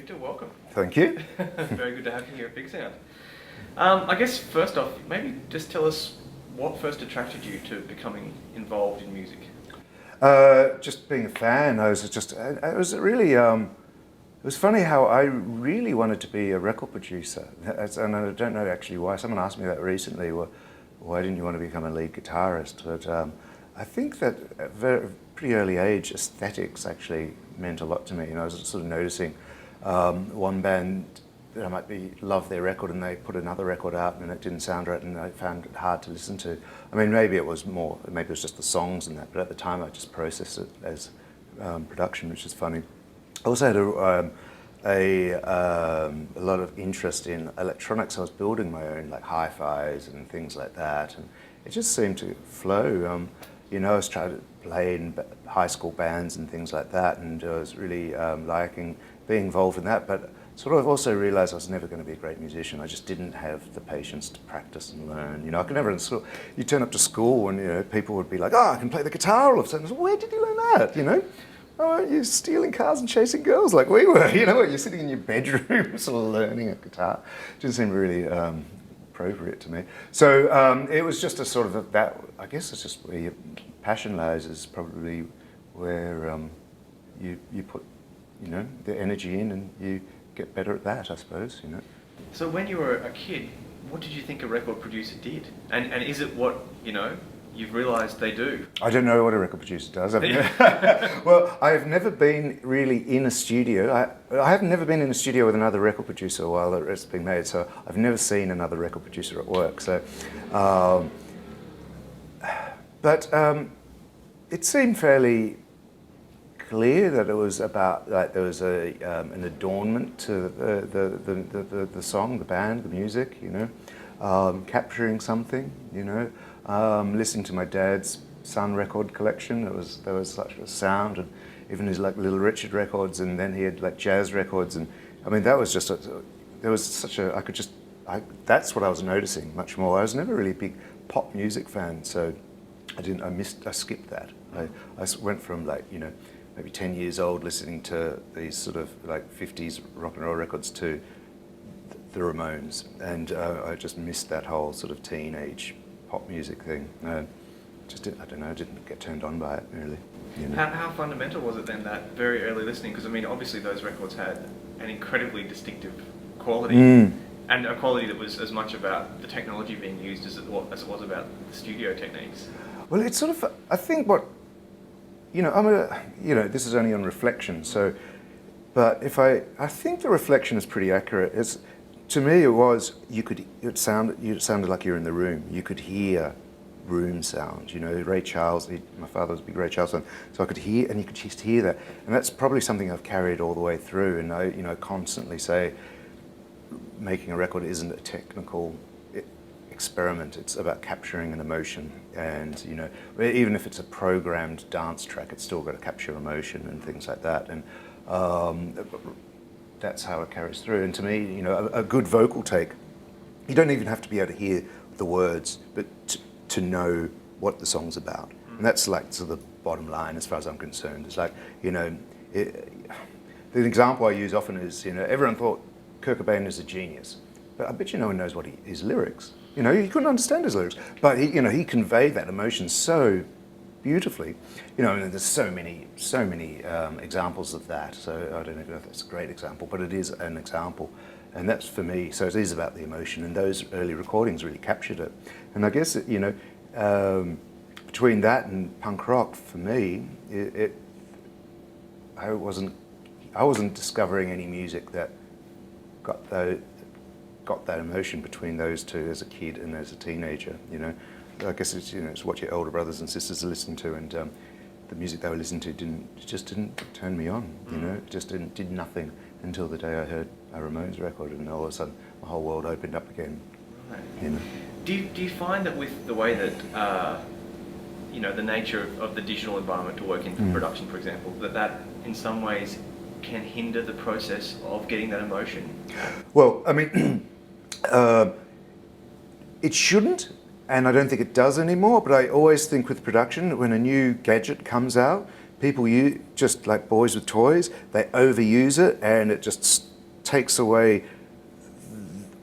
Victor, welcome. Thank you. Very good to have you here at Big Sound. I guess first off, maybe just tell us what first attracted you to becoming involved in music. Just being a fan, it was really, it was funny how I really wanted to be a record producer. And I don't know actually why. Someone asked me that recently, well, why didn't you want to become a lead guitarist? But I think that at a pretty early age, aesthetics actually meant a lot to me. I was sort of noticing one band that I might love their record and they put another record out and it didn't sound right and I found it hard to listen to. I mean, maybe it was just the songs and that, but at the time I just processed it as production, which is funny. I also had a lot of interest in electronics. I was building my own like hi-fis and things like that, and it just seemed to flow. I was trying to play in high school bands and things like that, and I was really liking being involved in that, but sort of also realised I was never going to be a great musician. I just didn't have the patience to practice and learn. I could never in school. You turn up to school and people would be like, "Oh, I can play the guitar all of a sudden." I was, "Where did you learn that?" "Oh, you're stealing cars and chasing girls like we were." You're sitting in your bedroom sort of learning a guitar. It didn't seem really appropriate to me. So it was just a sort of that. I guess it's just where your passion lies is probably where you put the energy in and you get better at that, I suppose. So when you were a kid, what did you think a record producer did? And is it what you've realised they do? I don't know what a record producer does. Well, I've never been really in a studio. I have never been in a studio with another record producer while it's being made, so I've never seen another record producer at work. So, but it seemed fairly clear that it was about, like, there was an adornment to the song, the band, the music, capturing something, listening to my dad's Sun record collection. There was such a sound, and even his like Little Richard records, and then he had like jazz records, and I mean that was just that's what I was noticing much more. I was never really a big pop music fan, so I skipped that. I went from maybe 10 years old listening to these sort of like 50s rock and roll records to the Ramones, and I just missed that whole sort of teenage pop music thing. I don't know, I didn't get turned on by it really. How fundamental was it then, that very early listening? Because I mean, obviously those records had an incredibly distinctive quality, and a quality that was as much about the technology being used as it was about the studio techniques. Well, it's sort of, I think what, this is only on reflection, so, but I think the reflection is pretty accurate. To me, it sounded like you're in the room. You could hear room sound. Ray Charles, my father was a big Ray Charles fan, so I could hear, and you could just hear that. And that's probably something I've carried all the way through, and I constantly say, making a record isn't a technical experiment. It's about capturing an emotion, and even if it's a programmed dance track, it's still got to capture emotion and things like that. And that's how it carries through. And to me, a good vocal take, you don't even have to be able to hear the words, but to know what the song's about. And that's like sort of the bottom line as far as I'm concerned. It's like, the example I use often is, everyone thought Kurt Cobain is a genius, but I bet no one knows what his lyrics. You couldn't understand his lyrics, but he conveyed that emotion so beautifully. And there's so many examples of that. So I don't know if that's a great example, but it is an example, and that's for me. So it is about the emotion, and those early recordings really captured it. And I guess between that and punk rock, for me, I wasn't discovering any music that got that emotion between those two as a kid and as a teenager. I guess it's what your older brothers and sisters are listening to, and the music they were listening to just didn't turn me on. It just did nothing until the day I heard a Ramones record, and all of a sudden my whole world opened up again. Right. Do you find that with the way that the nature of the digital environment to work in for production, for example, that in some ways can hinder the process of getting that emotion? Well, I mean, it shouldn't, and I don't think it does anymore, but I always think with production, when a new gadget comes out, people just like boys with toys, they overuse it, and it just takes away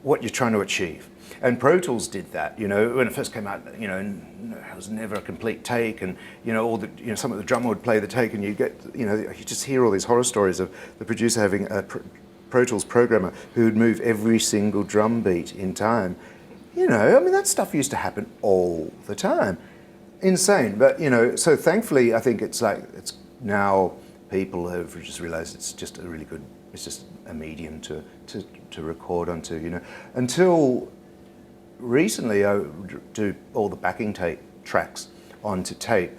what you're trying to achieve. And Pro Tools did that, you know, when it first came out, you know, it was never a complete take, and you know, some of the drummer would play the take, and you get, you know, you just hear all these horror stories of the producer having a Pro Tools programmer who would move every single drum beat in time. You know, I mean, that stuff used to happen all the time. Insane, but you know, so thankfully, I think it's now people have just realized it's just a really good, it's just a medium to record onto, you know. Until recently, I would do all the backing tape tracks onto tape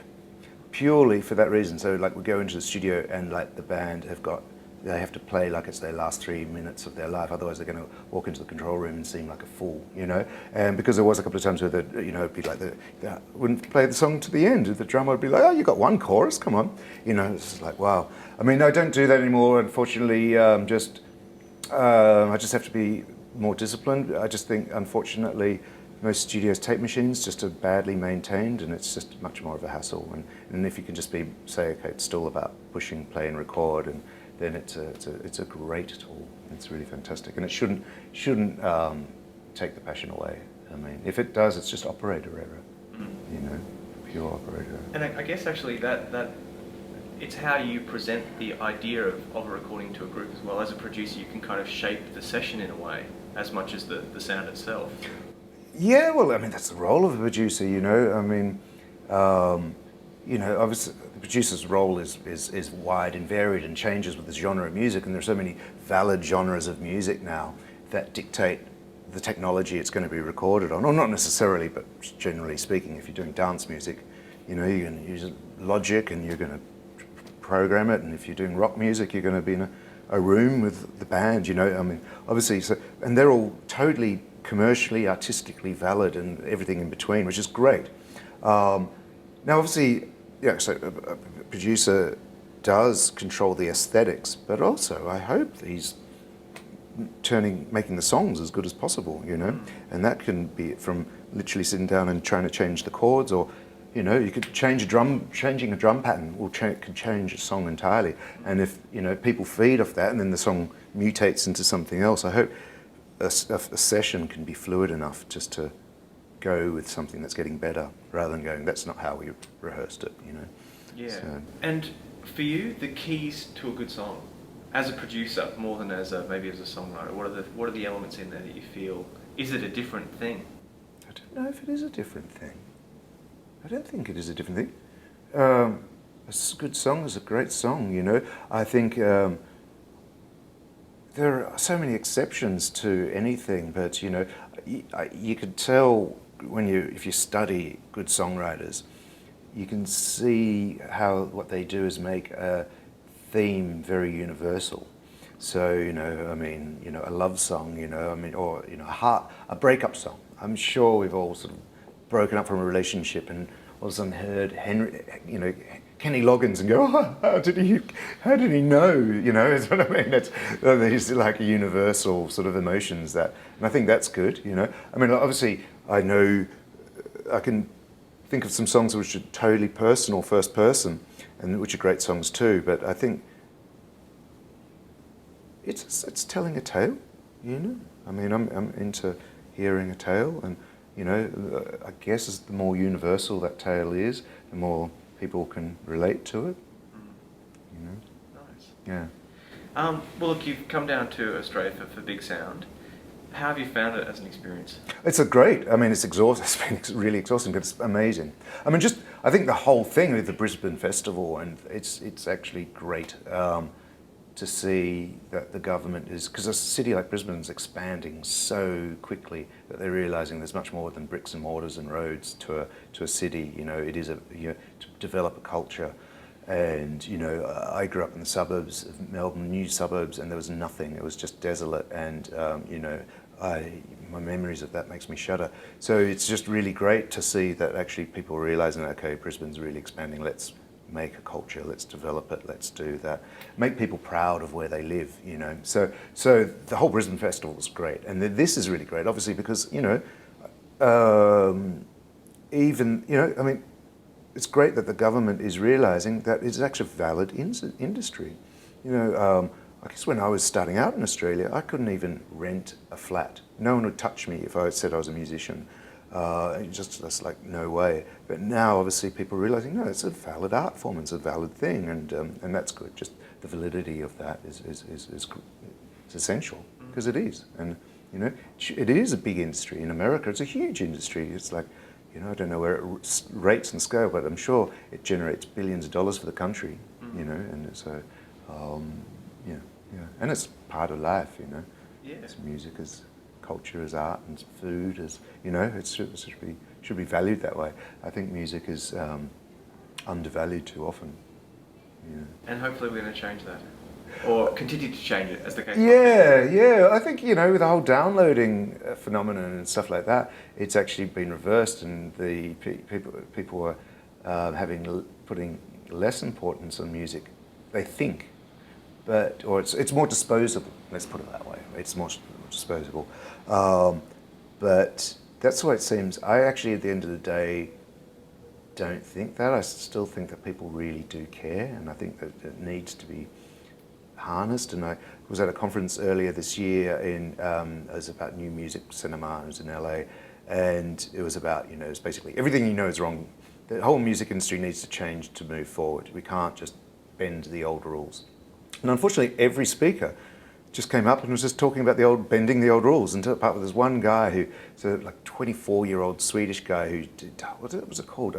purely for that reason. So like we go into the studio and like the band they have to play like it's their last 3 minutes of their life, otherwise they're going to walk into the control room and seem like a fool, you know. And because there was a couple of times where you know, it'd be like they wouldn't play the song to the end. The drummer would be like, "Oh, you got one chorus, come on," you know. It's just like, wow. I mean, I don't do that anymore, unfortunately. I just have to be more disciplined. I just think, unfortunately, most studios' tape machines just are badly maintained, and it's just much more of a hassle. And if you can just say, okay, it's still about pushing play and record, and then it's a great tool. It's really fantastic, and it shouldn't take the passion away. I mean, if it does, it's just operator error, you know, pure operator error. And I guess actually that it's how you present the idea of a recording to a group as well. As a producer, you can kind of shape the session in a way as much as the sound itself. Yeah, well, I mean, that's the role of a producer, you know. I mean, you know, obviously the producer's role is wide and varied and changes with the genre of music, and there's so many valid genres of music now that dictate the technology it's going to be recorded on. Or not necessarily, but generally speaking, if you're doing dance music, you know, you're going to use Logic and you're going to program it, and if you're doing rock music, you're going to be in a room with the band, you know. I mean, obviously, and they're all totally commercially, artistically valid and everything in between, which is great. Now, obviously, yeah, so a producer does control the aesthetics, but also I hope he's making the songs as good as possible, you know. And that can be from literally sitting down and trying to change the chords, or you know, you could changing a drum pattern can change a song entirely. And if, you know, people feed off that and then the song mutates into something else, I hope a session can be fluid enough just to go with something that's getting better rather than going, that's not how we rehearsed it, you know. Yeah. So. And for you, the keys to a good song, as a producer more than maybe as a songwriter, what are the elements in there that you feel, is it a different thing? I don't know if it is a different thing. I don't think it is a different thing. A good song is a great song, you know. I think there are so many exceptions to anything, but you know, you could tell if you study good songwriters, you can see how what they do is make a theme very universal. So, you know, I mean, you know, a love song, you know, I mean, or you know, a breakup song. I'm sure we've all sort of broken up from a relationship and all of a sudden heard Kenny Loggins and go, oh, how did he know? You know, is what I mean. These are like universal sort of emotions and I think that's good. You know, I mean, obviously, I can think of some songs which are totally personal, first person, and which are great songs too. But I think it's telling a tale. You know, I mean, I'm into hearing a tale and. You know, I guess as the more universal that tale is, the more people can relate to it. You know? Nice. Yeah. Well, look, you've come down to Australia for Big Sound. How have you found it as an experience? It's great. I mean, it's exhausting. It's been really exhausting, but it's amazing. I mean, I think the whole thing with the Brisbane Festival, and it's actually great. To see that the government is, because a city like Brisbane is expanding so quickly that they're realising there's much more than bricks and mortars and roads to a city. You know, it is to develop a culture. And you know, I grew up in the suburbs of Melbourne, new suburbs, and there was nothing. It was just desolate, and you know, my memories of that makes me shudder. So it's just really great to see that actually people are realising, okay, Brisbane's really expanding. Let's make a culture, let's develop it, let's do that. Make people proud of where they live, you know. So the whole Brisbane Festival was great. And this is really great, obviously, because, you know, even, you know, I mean, it's great that the government is realising that it's actually a valid industry. You know, I guess when I was starting out in Australia, I couldn't even rent a flat. No one would touch me if I said I was a musician. That's like no way. But now, obviously, people are realizing, no, it's a valid art form, it's a valid thing, and that's good. Just the validity of that is essential, because it is. And you know, it is a big industry in America. It's a huge industry. It's like, you know, I don't know where it rates and scale, but I'm sure it generates billions of dollars for the country. You know, and so yeah, and it's part of life. You know, it's music as culture, as art, and food, as you know, it should be valued that way. I think music is undervalued too often. Yeah. And hopefully we're going to change that, or continue to change it as the case. Yeah. I think, you know, with the whole downloading phenomenon and stuff like that, it's actually been reversed, and the people are putting less importance on music. They think, or it's more disposable. Let's put it that way. It's more disposable. But that's the way it seems. I actually, at the end of the day, don't think that. I still think that people really do care, and I think that it needs to be harnessed. And I was at a conference earlier this year it was about new music cinema. It was in LA, and it was about, you know, it's basically everything you know is wrong. The whole music industry needs to change to move forward. We can't just bend the old rules. And unfortunately, every speaker just came up and was just talking about bending the old rules. And apart from this one guy it's a like 24-year-old Swedish guy who did, what was it called?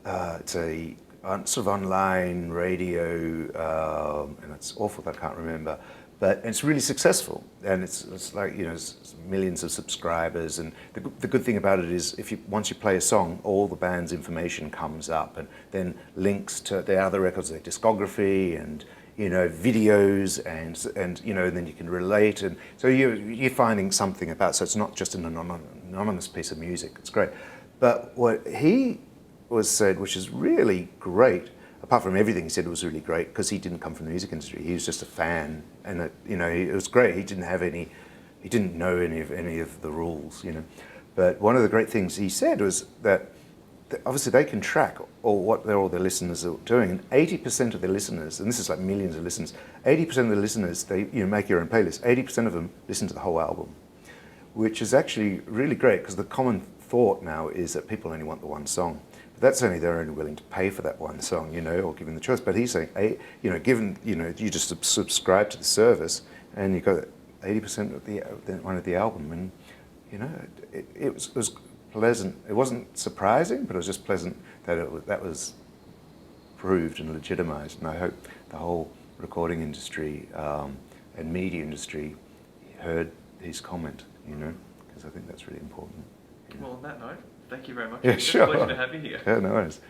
It's a sort of online radio, and it's awful that I can't remember, but it's really successful, and it's like, you know, it's millions of subscribers. And the good thing about it is, once you play a song, all the band's information comes up, and then links to their other records, their discography, and, you know, videos, and you know, and then you can relate, and so you're finding something about. So it's not just an anonymous piece of music. It's great. But what he said, which is really great, apart from everything he said was really great, because he didn't come from the music industry. He was just a fan, and you know, it was great. He didn't know any of the rules, you know. But one of the great things he said was that obviously they can track what all their listeners are doing, and 80% of their listeners, and this is like millions of listeners, 80% of the listeners, they, you know, make your own playlist. 80% of them listen to the whole album, which is actually really great, because the common thought now is that people only want the one song. They're only willing to pay for that one song, you know, or given the choice. But he's saying, you know, given, you know, you just subscribe to the service, and you got 80% of the album, and you know, it was pleasant. It wasn't surprising, but it was just pleasant that that was proved and legitimized. And I hope the whole recording industry and media industry heard his comment, you know, because I think that's really important. Well, on that note, thank you very much. Yeah, It's sure. a pleasure to have you here. Yeah, no worries.